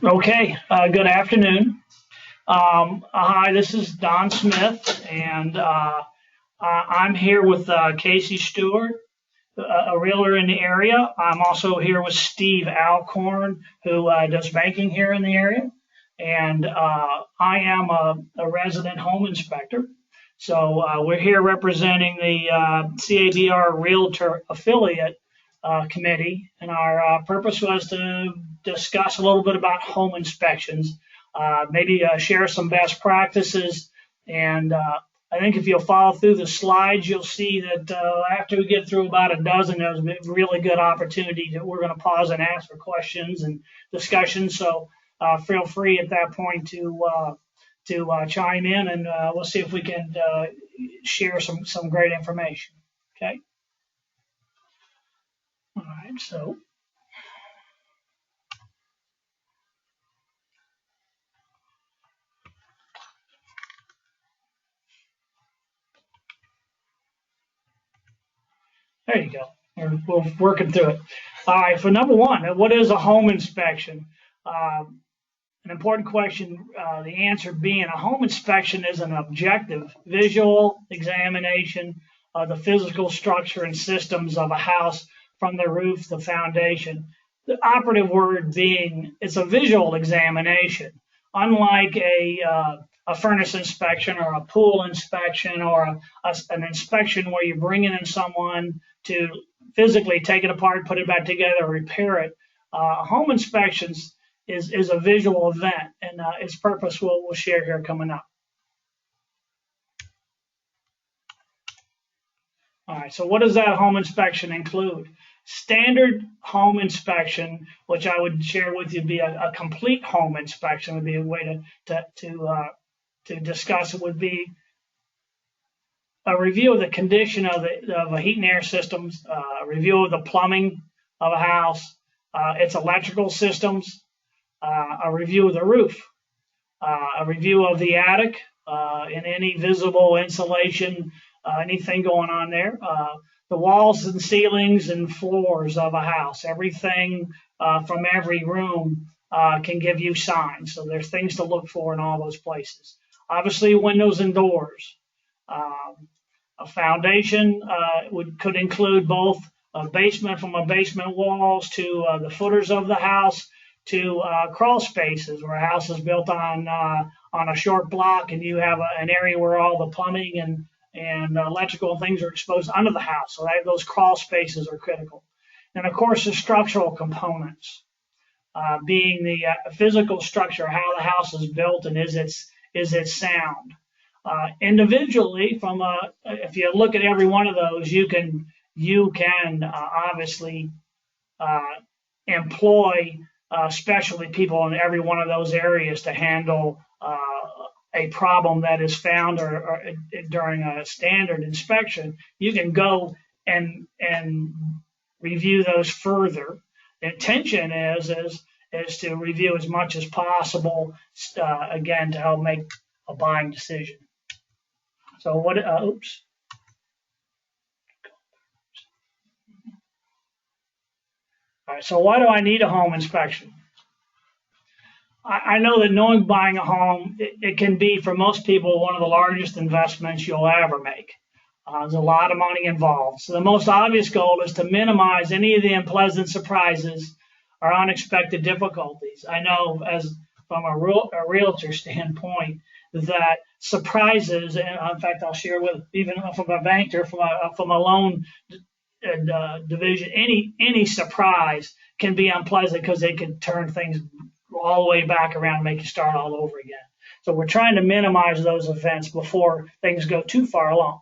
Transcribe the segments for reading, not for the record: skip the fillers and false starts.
Okay, good afternoon. Hi, this is Don Smith, and I'm here with Casey Stewart, a realtor in the area. I'm also here with Steve Alcorn, who does banking here in the area, and I am a resident home inspector. So we're here representing the CABR Realtor Affiliate Committee, and our purpose was to discuss a little bit about home inspections, maybe share some best practices, and I think if you'll follow through the slides, you'll see that after we get through about a dozen, there's a really good opportunity that we're going to pause and ask for questions and discussions. So feel free at that point to chime in, and we'll see if we can share some great information. Okay. All right. So there you go. We're working through it. All right. For number one, what is a home inspection? An important question, the answer being a home inspection is an objective visual examination of the physical structure and systems of a house from the roof to the foundation. The operative word being it's a visual examination, unlike a furnace inspection or a pool inspection or an inspection where you're bringing in someone to physically take it apart, put it back together, repair it. Home inspections is a visual event, and its purpose we'll share here coming up. All right, so what does that home inspection include? Standard home inspection, which I would share with you, be a complete home inspection would be a way to discuss it. Would be a review of the condition of a heat and air systems, a review of the plumbing of a house, its electrical systems, a review of the roof, a review of the attic, and any visible insulation, anything going on there, the walls and ceilings and floors of a house, everything from every room can give you signs. So there's things to look for in all those places. Obviously, windows and doors. A foundation could include both a basement from a basement walls to the footers of the house to crawl spaces where a house is built on a short block and you have an area where all the plumbing and electrical things are exposed under the house. So those crawl spaces are critical. And of course, the structural components, being the physical structure, how the house is built and is it sound. Individually, if you look at every one of those, you can obviously employ specialty people in every one of those areas to handle a problem that is found or during a standard inspection. You can go and review those further. The intention is to review as much as possible, again, to help make a buying decision. So oops. All right, so why do I need a home inspection? I know that knowing buying a home, it can be, for most people, one of the largest investments you'll ever make. There's a lot of money involved. So the most obvious goal is to minimize any of the unpleasant surprises or unexpected difficulties. I know, as from a realtor standpoint, that surprises, and in fact, I'll share with even from a banker, from a loan division, any surprise can be unpleasant because they can turn things all the way back around and make you start all over again. So we're trying to minimize those events before things go too far along.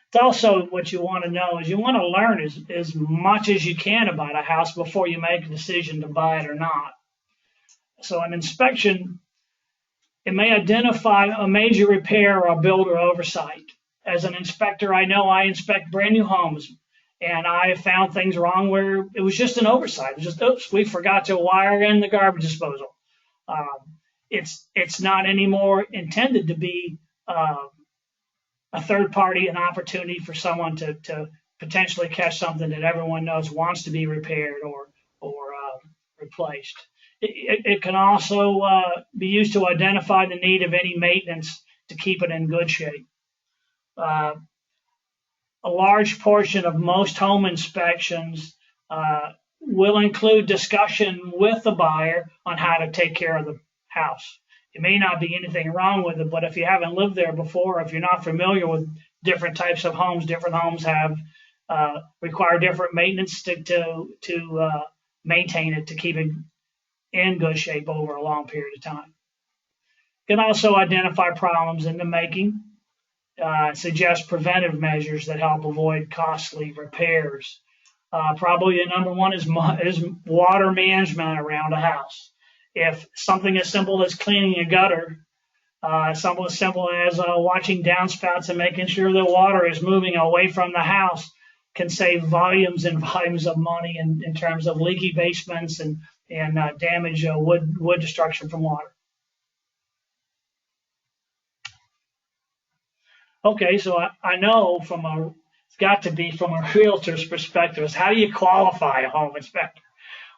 It's also what you want to know is you want to learn as much as you can about a house before you make a decision to buy it or not. So an inspection, it may identify a major repair or a builder oversight. As an inspector, I know I inspect brand new homes, and I have found things wrong where it was just an oversight. It was just, oops, we forgot to wire in the garbage disposal. It's not anymore intended to be a third party, an opportunity for someone to potentially catch something that everyone knows wants to be repaired or replaced. It can also be used to identify the need of any maintenance to keep it in good shape. A large portion of most home inspections will include discussion with the buyer on how to take care of the house. It may not be anything wrong with it, but if you haven't lived there before, if you're not familiar with different types of homes, different homes have require different maintenance to maintain it, to keep it in good shape over a long period of time. You can also identify problems in the making, suggest preventive measures that help avoid costly repairs. Probably the number one is water management around a house. If something as simple as cleaning a gutter, something as simple as watching downspouts and making sure the water is moving away from the house can save volumes and volumes of money in terms of leaky basements and damage wood destruction from water. Okay, so I know it's got to be from a realtor's perspective is how do you qualify a home inspector?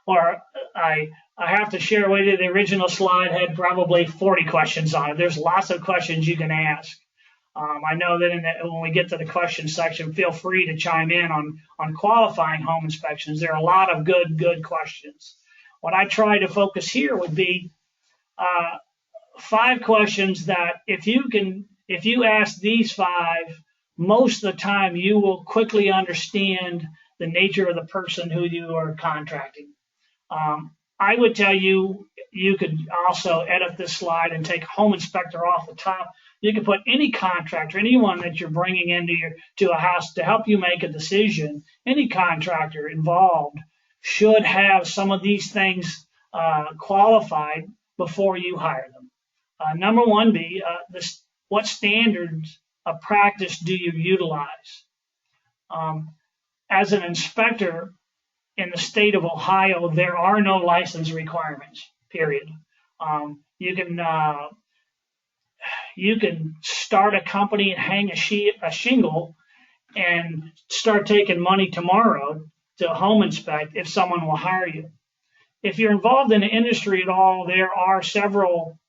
Or I have to share with you, the original slide had probably 40 questions on it. There's lots of questions you can ask. I know that when we get to the question section, feel free to chime in on qualifying home inspections. There are a lot of good questions. What I try to focus here would be 5 questions that if you ask these 5, most of the time you will quickly understand the nature of the person who you are contracting. I would tell you, you could also edit this slide and take home inspector off the top. You can put any contractor, anyone that you're bringing into a house to help you make a decision. Any contractor involved should have some of these things qualified before you hire them. Number one be what standards of practice do you utilize? As an inspector in the state of Ohio, there are no license requirements, period. You can start a company and hang a shingle and start taking money tomorrow to home inspect if someone will hire you. If you're involved in the industry at all, there are several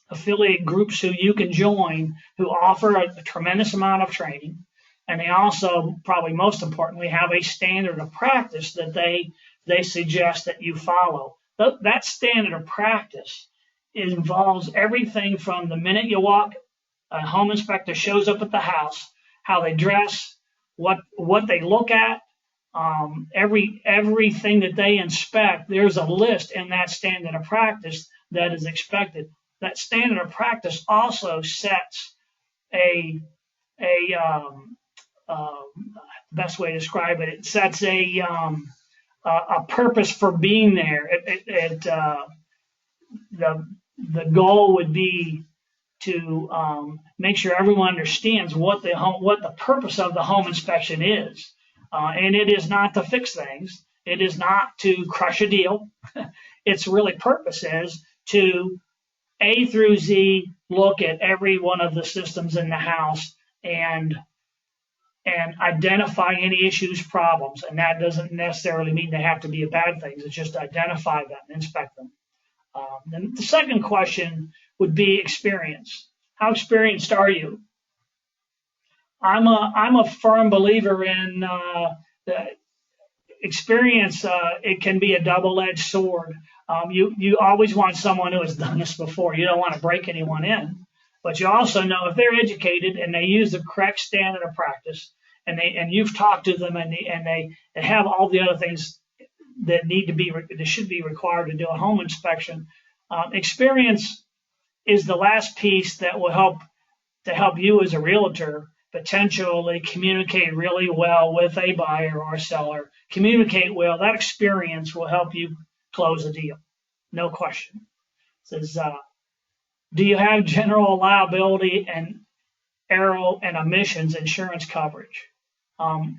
affiliate groups who you can join who offer a tremendous amount of training. And they also, probably most importantly, have a standard of practice that they suggest that you follow. That standard of practice involves everything from the minute you walk, a home inspector shows up at the house, how they dress, what they look at, everything that they inspect. There's a list in that standard of practice that is expected. That standard of practice also sets best way to describe it. It sets a purpose for being there. The goal would be to make sure everyone understands what the purpose of the home inspection is, and it is not to fix things. It is not to crush a deal. Its really purpose is to A through Z look at every one of the systems in the house and identify any issues, problems. And that doesn't necessarily mean they have to be bad things. It's just identify them, inspect them. Then the second question would be experience. How experienced are you? I'm a firm believer in the experience. It can be a double-edged sword. You always want someone who has done this before. You don't want to break anyone in, but you also know if they're educated and they use the correct standard of practice, and you've talked to them and they have all the other things that should be required to do a home inspection. Experience is the last piece that will help you as a realtor potentially communicate really well with a buyer or seller. Communicate well. That experience will help you close a deal, no question. It says, do you have general liability and aero and emissions insurance coverage?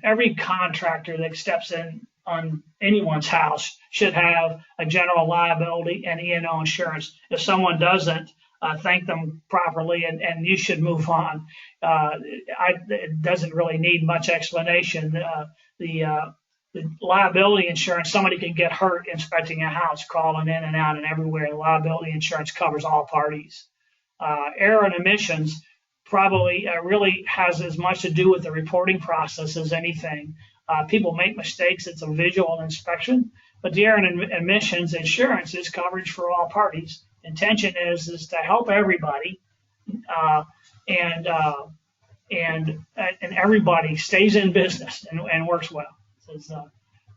Every contractor that steps in on anyone's house should have a general liability and E&O insurance. If someone doesn't, thank them properly, and you should move on. It doesn't really need much explanation. The the liability insurance, somebody can get hurt inspecting a house, crawling in and out and everywhere. The liability insurance covers all parties. Error and emissions probably really has as much to do with the reporting process as anything. People make mistakes. It's a visual inspection, but the error and emissions insurance is coverage for all parties. Intention is to help everybody, and everybody stays in business and works well. So,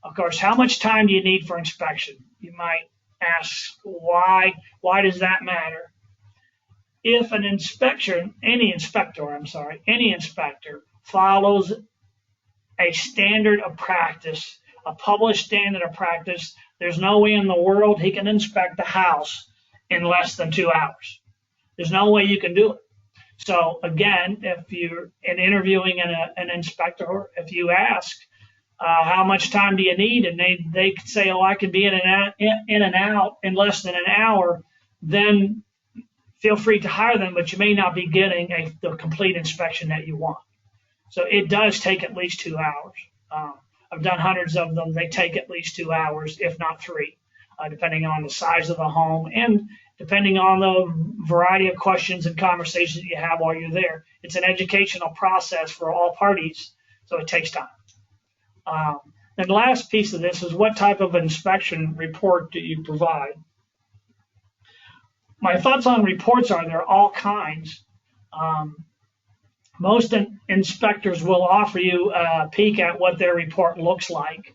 of course, how much time do you need for inspection? You might ask why does that matter? If an any inspector follows a standard of practice, a published standard of practice, there's no way in the world he can inspect the house in less than 2 hours. There's no way you can do it. So again, if you're interviewing an inspector, if you ask, how much time do you need? And they say, oh, I can be in and out in less than an hour, then feel free to hire them, but you may not be getting the complete inspection that you want. So it does take at least 2 hours. I've done hundreds of them. They take at least 2 hours, if not 3, depending on the size of the home and depending on the variety of questions and conversations that you have while you're there. It's an educational process for all parties, so it takes time. And the last piece of this is, what type of inspection report do you provide? My thoughts on reports are there are all kinds. Most inspectors will offer you a peek at what their report looks like.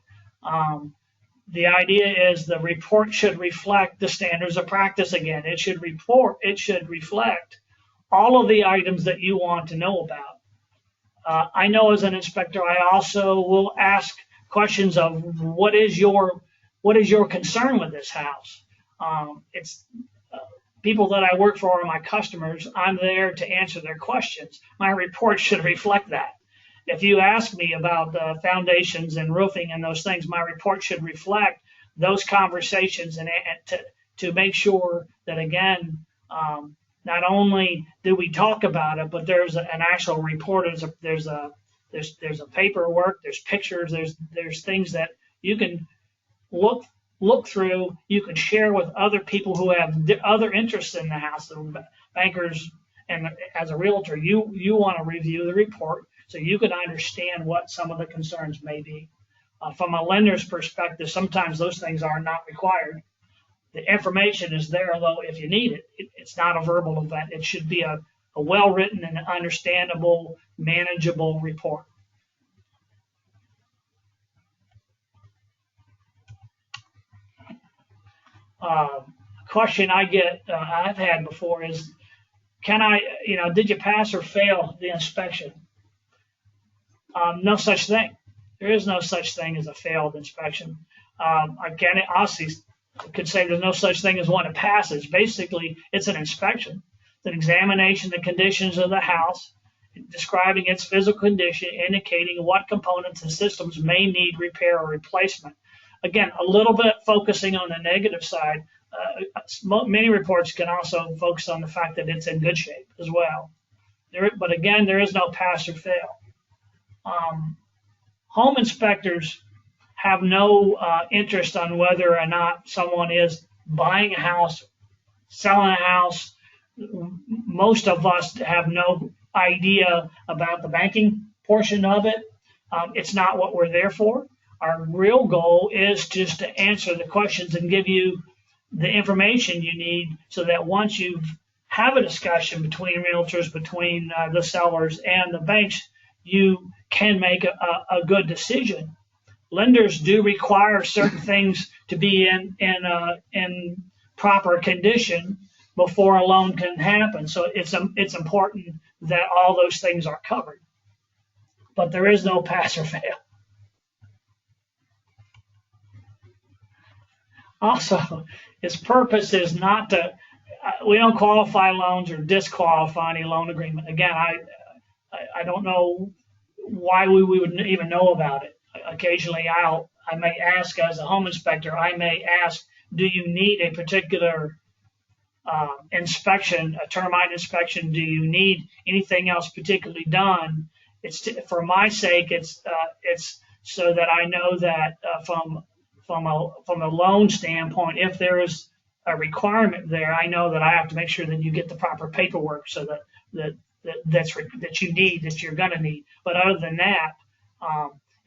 The idea is the report should reflect the standards of practice again. It should reflect all of the items that you want to know about. I know as an inspector, I also will ask questions of what is your concern with this house? It's people that I work for are my customers. I'm there to answer their questions. My report should reflect that. If you ask me about the foundations and roofing and those things, my report should reflect those conversations and to make sure that, again, not only do we talk about it, but there's an actual report. There's a paperwork, there's pictures, there's things that you can look through, you can share with other people who have other interests in the house, the bankers, and as a realtor, you want to review the report so you can understand what some of the concerns may be. From a lender's perspective, sometimes those things are not required. The information is there, though, if you need it. It's not a verbal event. It should be a well-written and understandable, manageable report. Question I've had before is, did you pass or fail the inspection? No such thing. There is no such thing as a failed inspection. I could say there's no such thing as one that passes. Basically, it's an inspection. It's an examination of the conditions of the house, describing its physical condition, indicating what components and systems may need repair or replacement. Again, a little bit focusing on the negative side. Many reports can also focus on the fact that it's in good shape as well. But again, there is no pass or fail. Home inspectors have no interest on whether or not someone is buying a house, selling a house. Most of us have no idea about the banking portion of it. It's not what we're there for. Our real goal is just to answer the questions and give you the information you need so that once you have a discussion between realtors, between the sellers and the banks, you can make a good decision. Lenders do require certain things to be in proper condition before a loan can happen. So it's important that all those things are covered. But there is no pass or fail. Also, its purpose is not to, we don't qualify loans or disqualify any loan agreement. Again, I don't know why we would even know about it. Occasionally I may ask as a home inspector, I may ask, do you need a particular inspection, a termite inspection? Do you need anything else particularly done? For my sake, it's so that I know that from a loan standpoint, if there is a requirement there, I know that I have to make sure that you get the proper paperwork so that you need, that you're going to need. But other than that,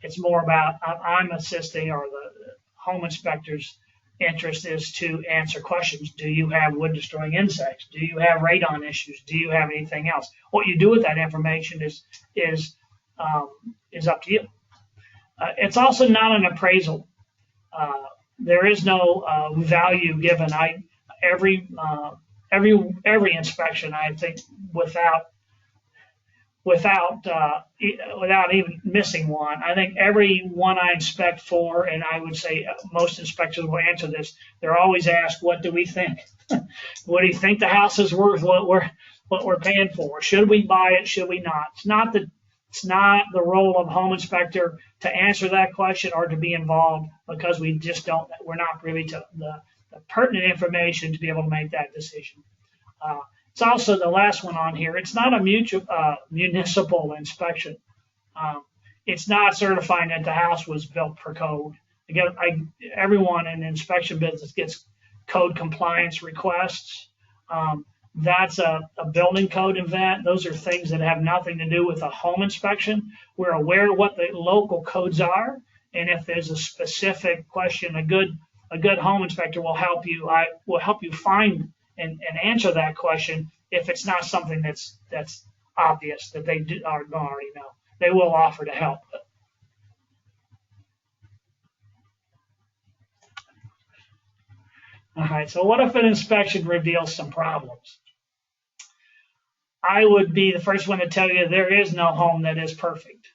it's more about I'm assisting, or the home inspector's interest is to answer questions. Do you have wood destroying insects? Do you have radon issues? Do you have anything else? What you do with that information is up to you. It's also not an appraisal. There is no value given. Every inspection, I think, without even missing one, I think every one I inspect for, and I would say most inspectors will answer this, they're always asked, what do we think? What do you think the house is worth? What we're paying for? Should we buy it? Should we not? It's not the role of home inspector to answer that question or to be involved, because we're not privy to the pertinent information to be able to make that decision. It's also the last one on here. It's not a municipal inspection. It's not certifying that the house was built per code. Again, everyone in the inspection business gets code compliance requests. That's a building code event. Those are things that have nothing to do with a home inspection. We're aware of what the local codes are, and if there's a specific question, a good home inspector will help you. Will help you find and answer that question if it's not something that's obvious that they already know. They will offer to help. All right, so what if an inspection reveals some problems? I would be the first one to tell you there is no home that is perfect.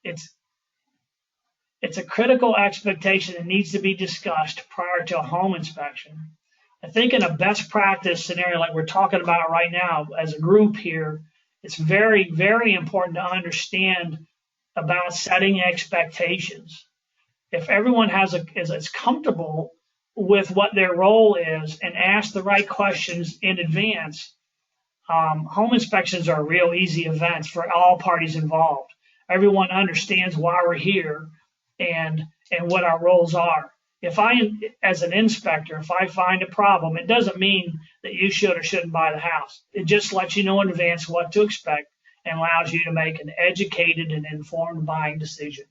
It's a critical expectation that needs to be discussed prior to a home inspection. I think in a best practice scenario like we're talking about right now as a group here, it's very, very important to understand about setting expectations. If everyone is comfortable with what their role is and ask the right questions in advance, home inspections are real easy events for all parties involved. Everyone understands why we're here and what our roles are. If as an inspector, if I find a problem, it doesn't mean that you should or shouldn't buy the house. It just lets you know in advance what to expect and allows you to make an educated and informed buying decision.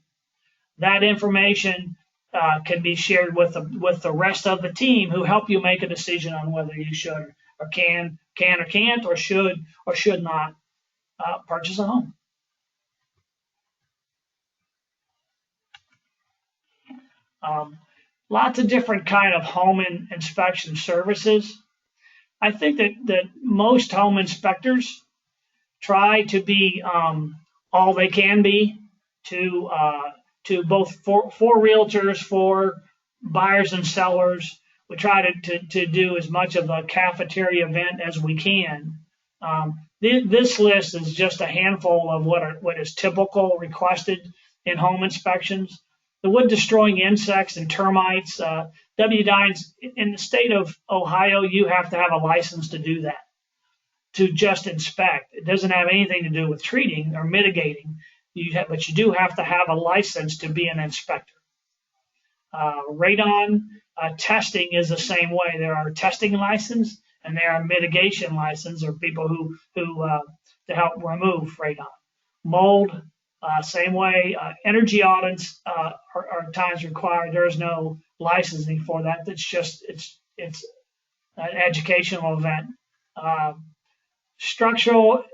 That information can be shared with the rest of the team who help you make a decision on whether you should or can or can't or should not purchase a home. Lots of different kind of home inspection services. I think that most home inspectors try to be all they can be to both for realtors, for buyers and sellers. We try to do as much of a cafeteria event as we can. This list is just a handful of what is typical requested in home inspections. The wood destroying insects and termites, WDINES, in the state of Ohio, you have to have a license to do that, to just inspect. It doesn't have anything to do with treating or mitigating, but you do have to have a license to be an inspector. Radon testing is the same way. There are testing licenses and there are mitigation licenses, or people who to help remove radon. Mold, same way. Energy audits are at times required. There is no licensing for that. It's an educational event. Structural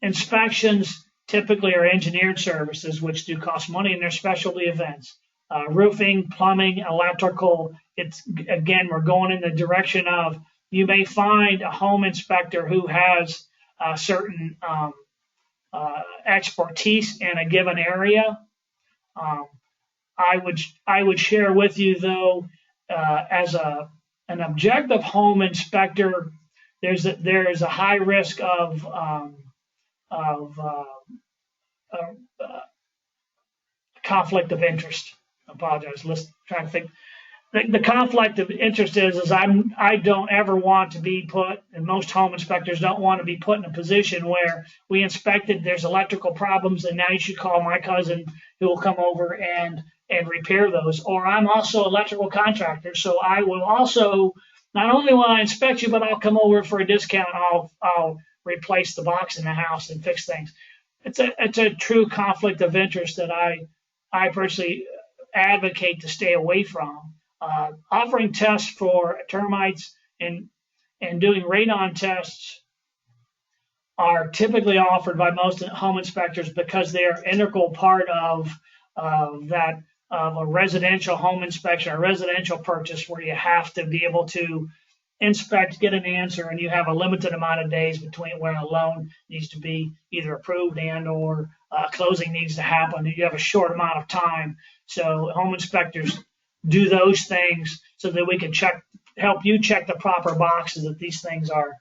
inspections typically are engineered services, which do cost money, and they're specialty events. Roofing, plumbing, electrical. We're going in the direction of, you may find a home inspector who has certain expertise in a given area. I would share with you, though, as an objective home inspector, there is a high risk of conflict of interest. I apologize. Let's try to think. the conflict of interest is I don't ever want to be put, and most home inspectors don't want to be put in a position where we inspected, there's electrical problems, and now you should call my cousin who will come over and repair those. Or I'm also an electrical contractor, so I will also, not only will I inspect you, but I'll come over for a discount. I'll replace the box in the house and fix things. It's a true conflict of interest that I personally advocate to stay away from. Offering tests for termites and doing radon tests are typically offered by most home inspectors because they are an integral part of a residential home inspection or residential purchase, where you have to be able to inspect, get an answer, and you have a limited amount of days between where a loan needs to be either approved and or closing needs to happen. You have a short amount of time. So home inspectors do those things so that we can help you check the proper boxes that these things are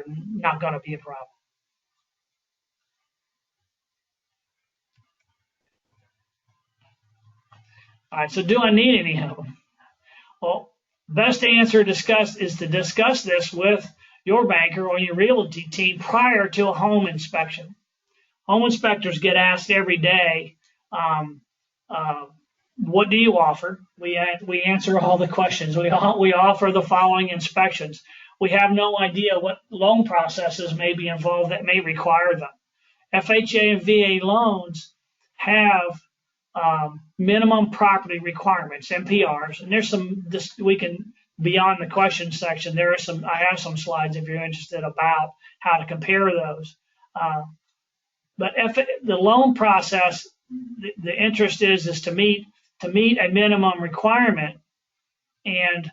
not going to be a problem. All right, so do I need any of them? Well, best answer is to discuss this with your banker or your realty team prior to a home inspection. Home inspectors get asked every day, what do you offer? We answer all the questions. We offer the following inspections. We have no idea what loan processes may be involved that may require them. FHA and VA loans have minimum property requirements, MPRs, and there's some. We can beyond the question section. There are some. I have some slides if you're interested about how to compare those. But the loan process, the interest is to meet a minimum requirement, and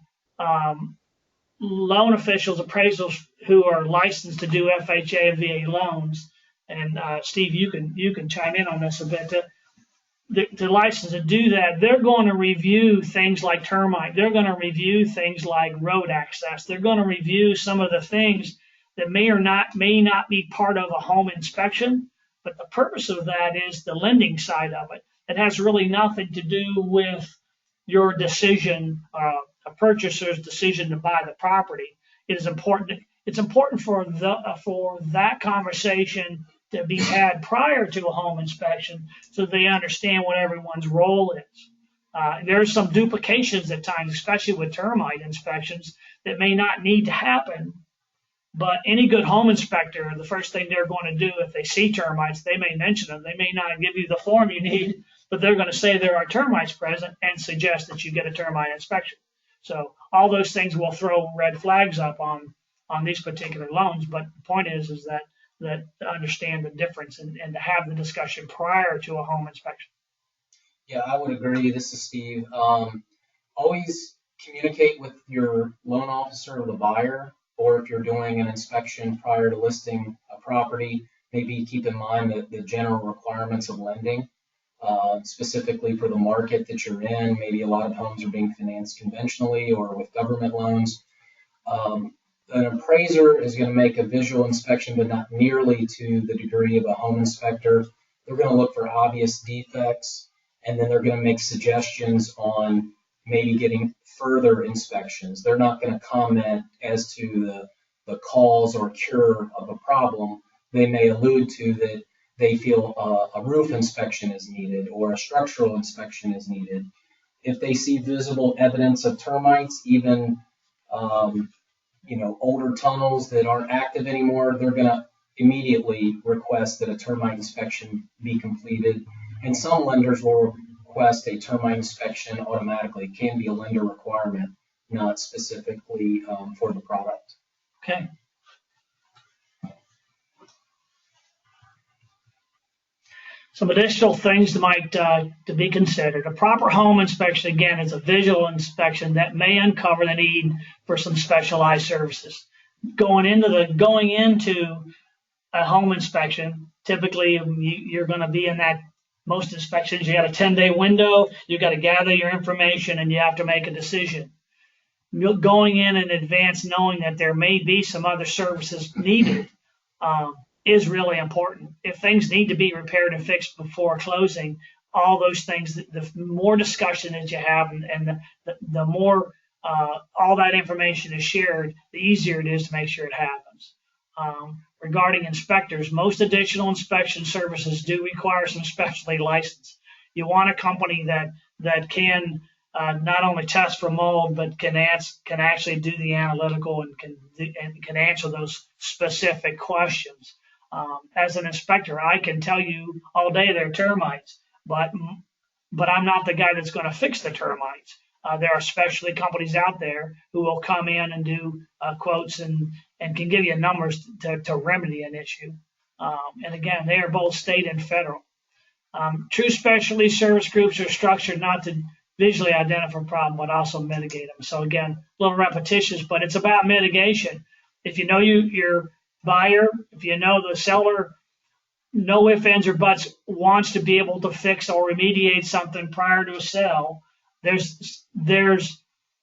loan officials, appraisals who are licensed to do FHA and VA loans, and Steve, you can chime in on this a bit. The license to do that, they're going to review things like termite. They're going to review things like road access. They're going to review some of the things that may not be part of a home inspection. But the purpose of that is the lending side of it. It has really nothing to do with your decision, a purchaser's decision to buy the property. It is important. It's important for that conversation to be had prior to a home inspection, so they understand what everyone's role is. There's some duplications at times, especially with termite inspections, that may not need to happen. But any good home inspector, the first thing they're going to do if they see termites, they may mention them. They may not give you the form you need, but they're going to say there are termites present and suggest that you get a termite inspection. So all those things will throw red flags up on these particular loans. But the point is that to understand the difference and to have the discussion prior to a home inspection. Yeah, I would agree. This is Steve. Always communicate with your loan officer or the buyer, or if you're doing an inspection prior to listing a property, maybe keep in mind the general requirements of lending, specifically for the market that you're in. Maybe a lot of homes are being financed conventionally or with government loans. An appraiser is going to make a visual inspection, but not nearly to the degree of a home inspector. They're going to look for obvious defects, and then they're going to make suggestions on maybe getting further inspections. They're not going to comment as to the cause or cure of a problem. They may allude to that they feel a roof inspection is needed or a structural inspection is needed. If they see visible evidence of termites, even older tunnels that aren't active anymore, they're going to immediately request that a termite inspection be completed. And some lenders will request a termite inspection automatically. It can be a lender requirement, not specifically for the product. Okay. Some additional things to be considered. A proper home inspection, again, is a visual inspection that may uncover the need for some specialized services. Going into a home inspection, typically you're going to be in that. Most inspections, you got a 10-day window. You got to gather your information, and you have to make a decision. Going in advance, knowing that there may be some other services needed, is really important. If things need to be repaired and fixed before closing, all those things. The more discussion that you have, and the more all that information is shared, the easier it is to make sure it happens. Regarding inspectors, most additional inspection services do require some specialty license. You want a company that can not only test for mold, but can actually do the analytical and can answer those specific questions. As an inspector, I can tell you all day they're termites, but I'm not the guy that's going to fix the termites. There are specialty companies out there who will come in and do quotes and can give you numbers to remedy an issue. And again, they are both state and federal. True specialty service groups are structured not to visually identify a problem, but also mitigate them. So again, a little repetitious, but it's about mitigation. If you know your buyer, if you know the seller, no ifs, ands, or buts, wants to be able to fix or remediate something prior to a sale, there's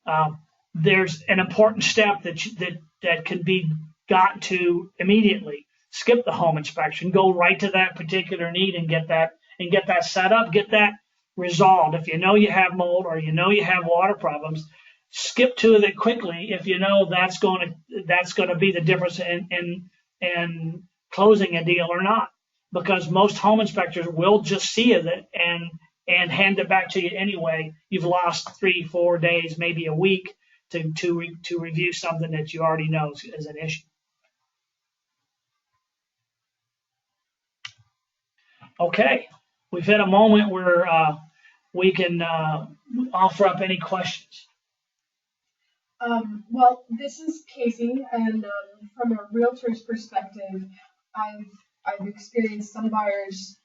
an important step that can be gotten to immediately. Skip the home inspection, go right to that particular need and get that set up, get that resolved. If you know you have mold or you know you have water problems, skip to it quickly if you know that's going to be the difference in closing a deal or not. Because most home inspectors will just see it and hand it back to you anyway. You've lost 3-4 days, maybe a week to review something that you already know is an issue. Okay, we've hit a moment where we can offer up any questions. Well, this is Casey, and from a realtor's perspective, I've experienced some buyers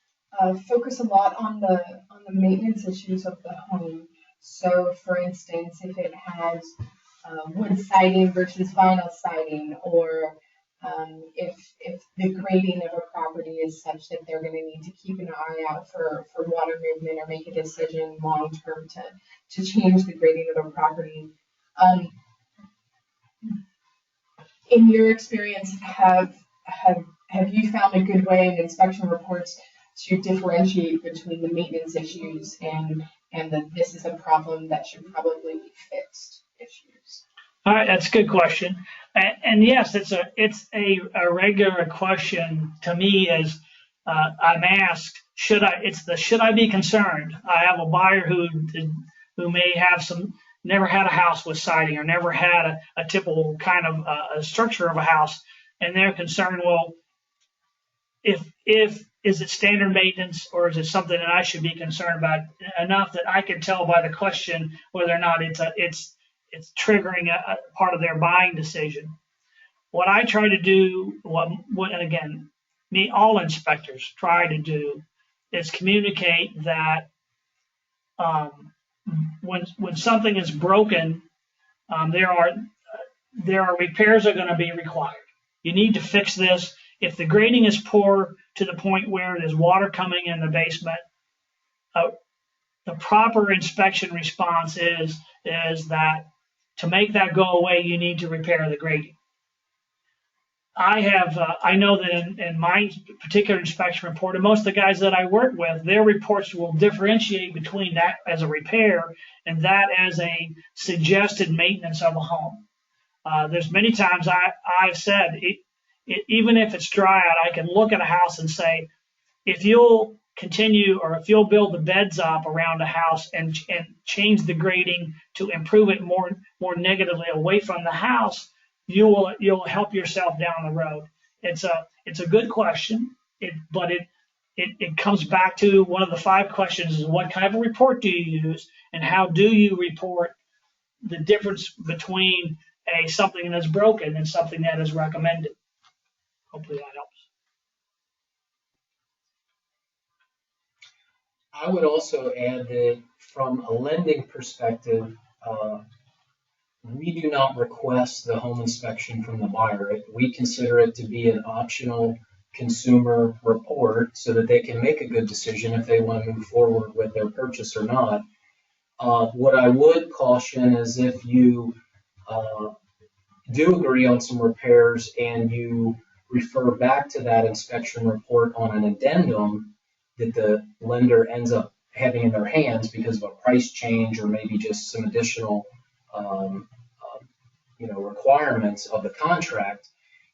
focus a lot on the maintenance issues of the home. So, for instance, if it has wood siding versus vinyl siding, or if the grading of a property is such that they're going to need to keep an eye out for water movement or make a decision long term to change the grading of a property. In your experience, have you found a good way in inspection reports to differentiate between the maintenance issues and that this is a problem that should probably be fixed issues? All right, that's a good question. And yes, it's a regular question to me as I'm asked, should I be concerned? I have a buyer who may have never had a house with siding or never had a typical kind of a structure of a house, and they're concerned, well, is it standard maintenance or is it something that I should be concerned about enough that I can tell by the question whether or not it's triggering a part of their buying decision. What I try to do, and again, all inspectors try to do, is communicate that when something is broken, there are repairs that are going to be required. You need to fix this. If the grading is poor to the point where there's water coming in the basement, the proper inspection response is that to make that go away, you need to repair the grading. I know that in my particular inspection report, and most of the guys that I work with, their reports will differentiate between that as a repair and that as a suggested maintenance of a home. There's many times I've said, even if it's dry out, I can look at a house and say, if you'll continue or if you'll build the beds up around a house and change the grading to improve it more negatively away from the house, you'll help yourself down the road. It's a good question, but it comes back to one of the 5 questions: is what kind of a report do you use, and how do you report the difference between something that's broken and something that is recommended. Hopefully that helps. I would also add that from a lending perspective, we do not request the home inspection from the buyer. We consider it to be an optional consumer report so that they can make a good decision if they want to move forward with their purchase or not. What I would caution is if you do agree on some repairs and you refer back to that inspection report on an addendum, that the lender ends up having in their hands because of a price change or maybe just some additional requirements of the contract.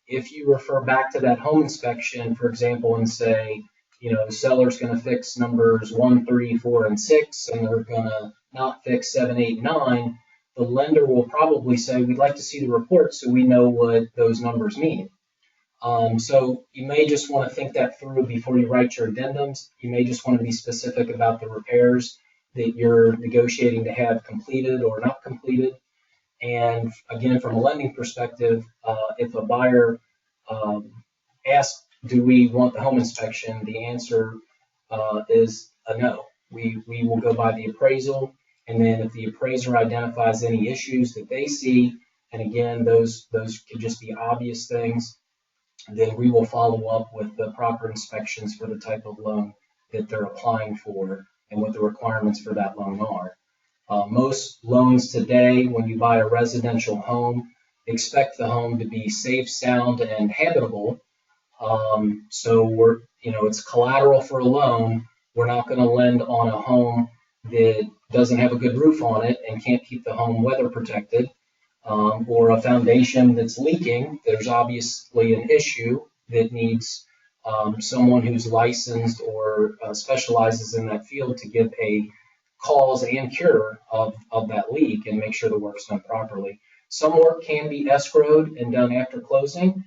If you refer back to that home inspection, for example, and say, the seller's going to fix numbers 1, 3, 4, and 6, and they're going to not fix 7, 8, 9, the lender will probably say, we'd like to see the report so we know what those numbers mean. So you may just want to think that through before you write your addendums. You may just want to be specific about the repairs that you're negotiating to have completed or not completed. And again, from a lending perspective, if a buyer asks, do we want the home inspection? The answer is a no. We will go by the appraisal. And then if the appraiser identifies any issues that they see, and again, those could just be obvious things, then we will follow up with the proper inspections for the type of loan that they're applying for and what the requirements for that loan are. Most loans today, when you buy a residential home, expect the home to be safe, sound, and habitable. So it's collateral for a loan. We're not going to lend on a home that doesn't have a good roof on it and can't keep the home weather protected, or a foundation that's leaking. There's obviously an issue that needs someone who's licensed or specializes in that field to give a cause and cure of that leak and make sure the work's done properly. Some work can be escrowed and done after closing.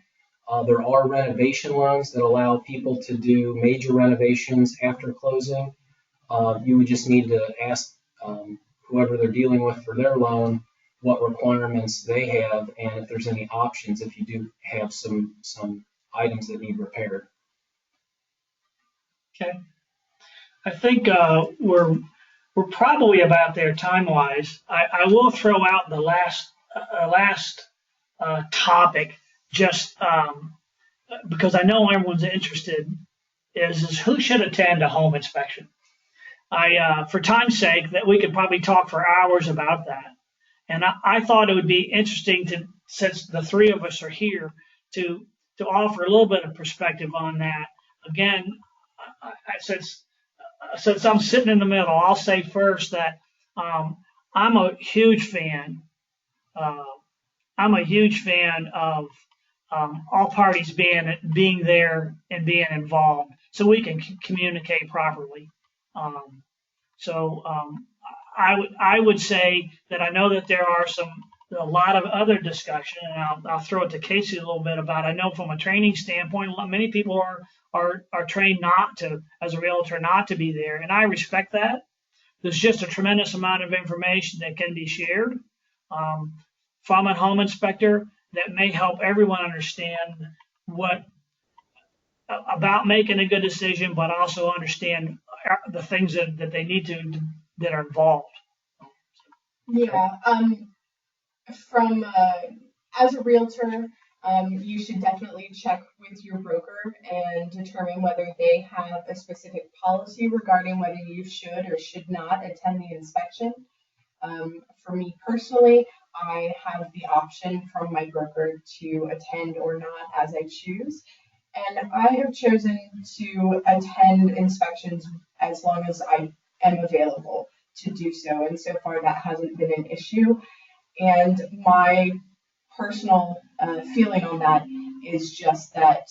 There are renovation loans that allow people to do major renovations after closing. You would just need to ask whoever they're dealing with for their loan what requirements they have and if there's any options if you do have some items that need repaired. Okay. I think we're probably about there time-wise. I will throw out the last topic just because I know everyone's interested is who should attend a home inspection. For time's sake, that we could probably talk for hours about that. And I thought it would be interesting to, since the three of us are here, to offer a little bit of perspective on that. Again, since I'm sitting in the middle, I'll say first that I'm a huge fan. I'm a huge fan of all parties being there and being involved, so we can communicate properly. I would say that I know that there are a lot of other discussion, and I'll throw it to Casey a little bit about. I know from a training standpoint, many people are trained not to, as a realtor, not to be there, and I respect that. There's just a tremendous amount of information that can be shared from a home inspector that may help everyone understand about making a good decision, but also understand the things that they need to that are involved. Yeah. As a realtor, you should definitely check with your broker and determine whether they have a specific policy regarding whether you should or should not attend the inspection. For me personally, I have the option from my broker to attend or not as I choose. And I have chosen to attend inspections as long as I am available to do so. And so far that hasn't been an issue. And my personal feeling on that is just that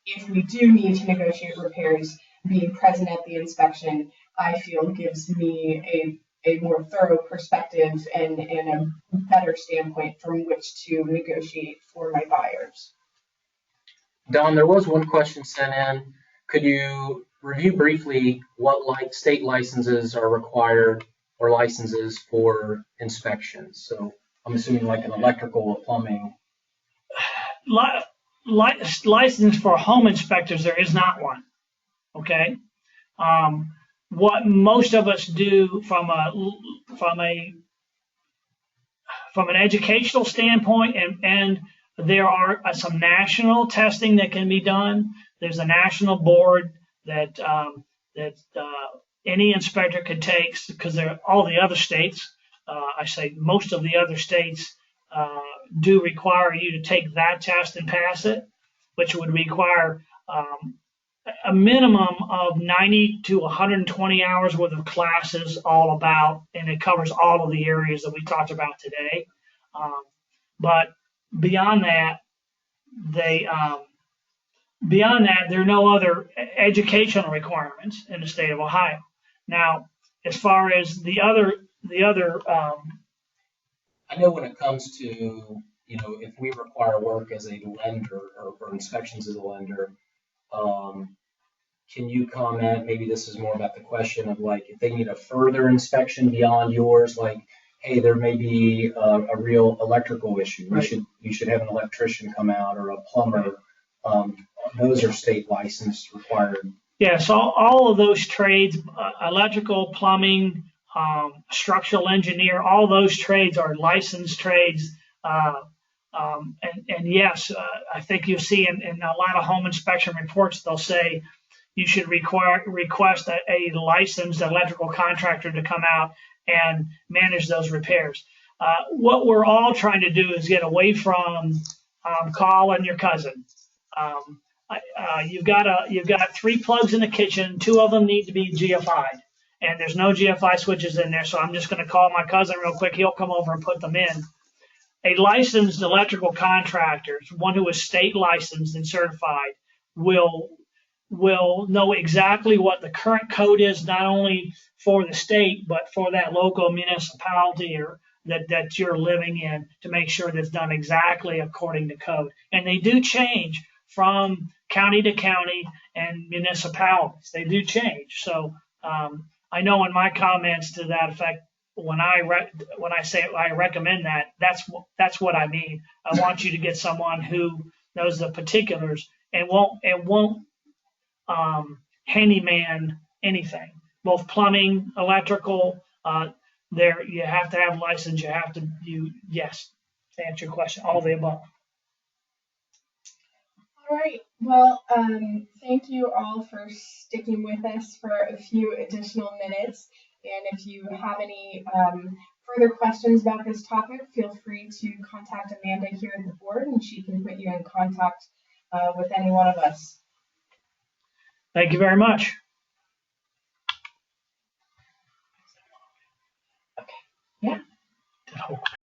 if we do need to negotiate repairs, being present at the inspection, I feel gives me a more thorough perspective and a better standpoint from which to negotiate for my buyers. Don, there was one question sent in. Could you review briefly what state licenses are required or licenses for inspections? So I'm assuming like an electrical or plumbing. License for home inspectors, there is not one. Okay. What most of us do from an educational standpoint, and there are some national testing that can be done. There's a national board that any inspector could take, because all the other states, I say most of the other states do require you to take that test and pass it, which would require a minimum of 90 to 120 hours worth of classes all about, and it covers all of the areas that we talked about today. But beyond that, there are no other educational requirements in the state of Ohio. Now, as far as the other, I know when it comes to, if we require work as a lender or inspections as a lender, can you comment, maybe this is more about the question of like, if they need a further inspection beyond yours, like, hey, there may be a real electrical issue. Right. You should have an electrician come out or a plumber. Those are state licensed required. yeah, so all of those trades, electrical, plumbing, structural engineer, all those trades are licensed trades. And yes, I think you'll see in a lot of home inspection reports, they'll say you should request a licensed electrical contractor to come out and manage those repairs. What we're all trying to do is get away from calling your cousin. You've got 3 plugs in the kitchen, 2 of them need to be GFI'd, and there's no GFI switches in there, so I'm just going to call my cousin real quick. He'll come over and put them in. A licensed electrical contractor, one who is state licensed and certified, will know exactly what the current code is, not only for the state, but for that local municipality or that you're living in, to make sure that's done exactly according to code. And they do change from county to county and municipalities. They do change. So I know in my comments to that effect, when I say I recommend that, that's what I mean. I want you to get someone who knows the particulars and won't handyman anything. Both plumbing, electrical, there you have to have license. Yes, to answer your question, all of the above. All right. Well, thank you all for sticking with us for a few additional minutes. And if you have any further questions about this topic, feel free to contact Amanda here at the board, and she can put you in contact with any one of us. Thank you very much.